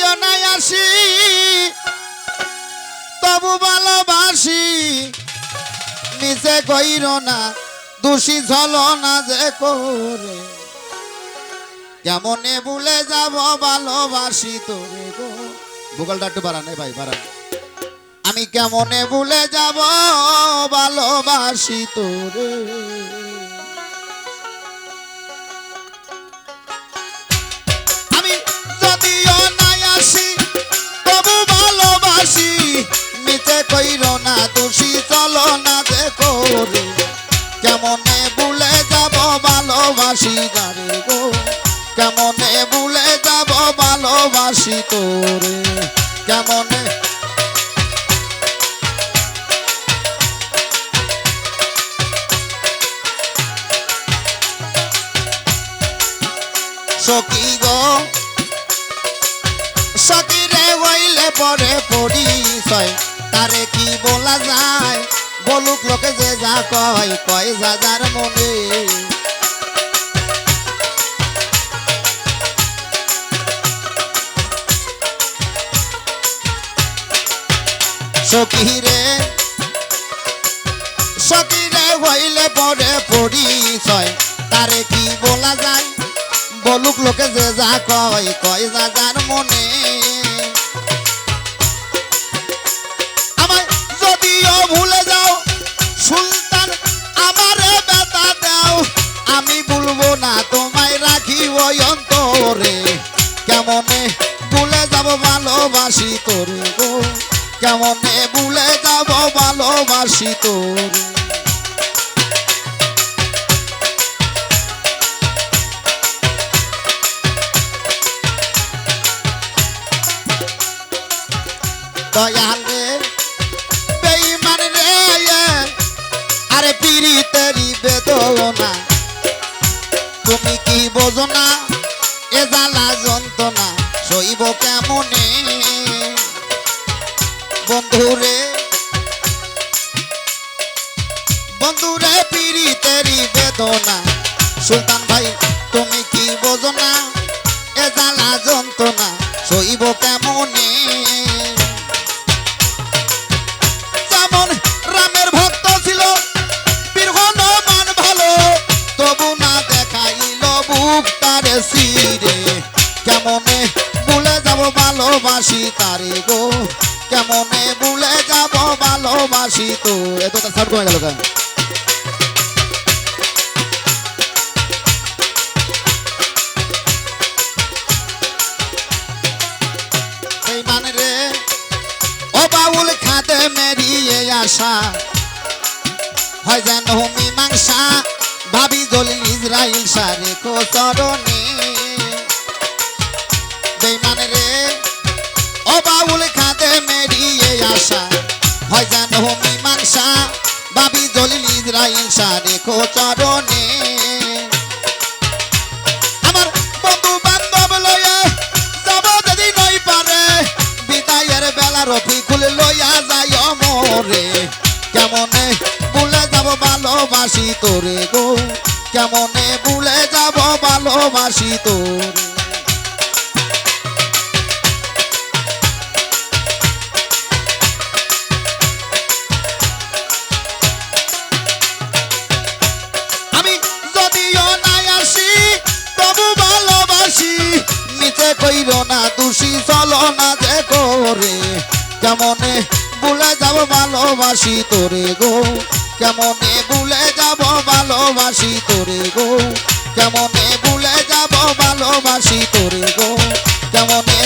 যদিও নাই আসি তবু ভালোবাসি নিচে কইর না দোষী ছলনা যে করে কেমনে ভুলে যাব ভালোবাসি তোরে গো ভোকালটা একটু বাড়ান ভাই বাড়ান আমি কেমনে ভুলে যাব ভালোবাসি তোরে আমি যদিও নাই আসি তবু ভালোবাসি নিচে কইর না দোষী চলো না যে করে কেমনে ভুলে যাব ভালোবাসি যারে গো কেমনে ভুলে যাব ভালোবাসি তোরে কেমনে সখী গো সখী রে হইলে পরে পরিচয় তারে কি বলা যায় বলুক লোকে যে যা কয় কয় যা যার মনে সখী রে হইলে পরে পরিচয় তারে কি বলা যায় বলুক লোকে যে যা কয় কয় যা যার মনে আমায় যদিও ভুলে যাও সুলতান আমারে ব্যথা দাও আমি ভুলবো না তোমায় রাখি ওই অন্তরে কেমনে ভুলে যাব ভালোবাসি তোরে গো কেমনে ভুলে যাব ভালোবাসি তোরে দয়াল রে বেঈমান রে আরে পীড়িতেরি বেদনা তুমি কি বোঝো না এ জ্বালা যন্ত্রণা সইব কেমনে বন্ধুরে পীড়িতেরি বেদনা সুলতান ভাই তুমি কি বোঝো না এ জ্বালা যন্ত্রণা সইব কেমনে রামের ভক্ত ছিল বীর হনুমান ভালো তবু না দেখাইল বুক তারে সিরে কেমনে ভুলে যাব ভালোবাসি তারে গো কেমনে ভুলে যাব ভালোবাসি তো এত তার সাউন্ড কমে গেল এই মানে রে ও বাউল খাতে মেরিয়ে আসা হয় যেন মীমাংসা ভাবি দলিল ইসরাইল সারে কোচরণে বেঈমান রে ও বাউল খাতে মেরিয়ে আসা হয় যেন মীমাংসা ভাবি দলিল ইসরাইল সারে কোচরণে আমার বন্ধু বান্ধব লয়ে যাব যদি নই পারে বিদায়ের বেলা রফিকুল লইয়া যায় মরে কেমনে ভুলে যাব ভালোবাসি তোরে গো কেমনে ভুলে যাব ভালোবাসি তোরে আমি যদিও নাই আসি তবু ভালোবাসি নিচে কইর না দোষী চলো না যে করে কেমনে ভুলে যাব ভালোবাসি তোরে গো কেমনে ভুলে যাব ভালোবাসি তোরে গো কেমনে ভুলে যাব ভালোবাসি তোরে গো কেমনে